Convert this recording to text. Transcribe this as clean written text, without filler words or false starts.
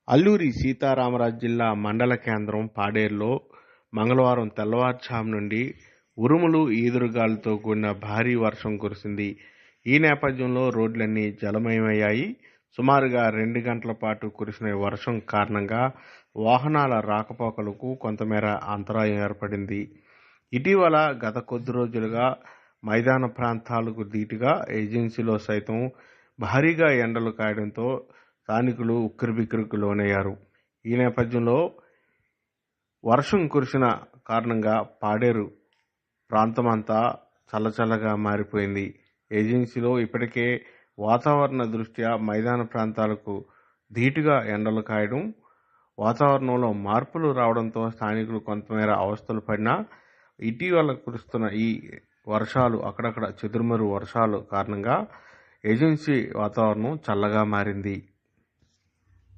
అల్లూరి సీతారామరాజు జిల్లా మండల కేంద్రం పాడేరులో మంగళవారం తెల్లవారుజాము నుండి ఉరుములు, ఈదురుగాలులతో కూడిన భారీ వర్షం కురిసింది. ఈ నేపథ్యంలో రోడ్లన్నీ జలమయమయ్యాయి. సుమారుగా 2 గంటల పాటు కురిసిన వర్షం కారణంగా వాహనాల రాకపోకలకు కొంతమేర అంతరాయం ఏర్పడింది. ఇటీవల గత కొద్ది రోజులుగా మైదాన ప్రాంతాలకు ధీటుగా ఏజెన్సీలో సైతం భారీగా ఎండలు కాయడంతో స్థానికులు ఉక్కిరిబిక్కిరికి లోనయ్యారు. ఈ నేపథ్యంలో వర్షం కురిసిన కారణంగా పాడేరు ప్రాంతమంతా చల్లచల్లగా మారిపోయింది. ఏజెన్సీలో ఇప్పటికే వాతావరణ దృష్ట్యా మైదాన ప్రాంతాలకు ధీటుగా ఎండలు కాయడం, వాతావరణంలో మార్పులు రావడంతో స్థానికులు కొంతమేర అవస్థలు పడినా ఇటీవల కురుస్తున్న ఈ వర్షాలు, అక్కడక్కడ చెదురుమరు వర్షాలు కారణంగా ఏజెన్సీ వాతావరణం చల్లగా మారింది.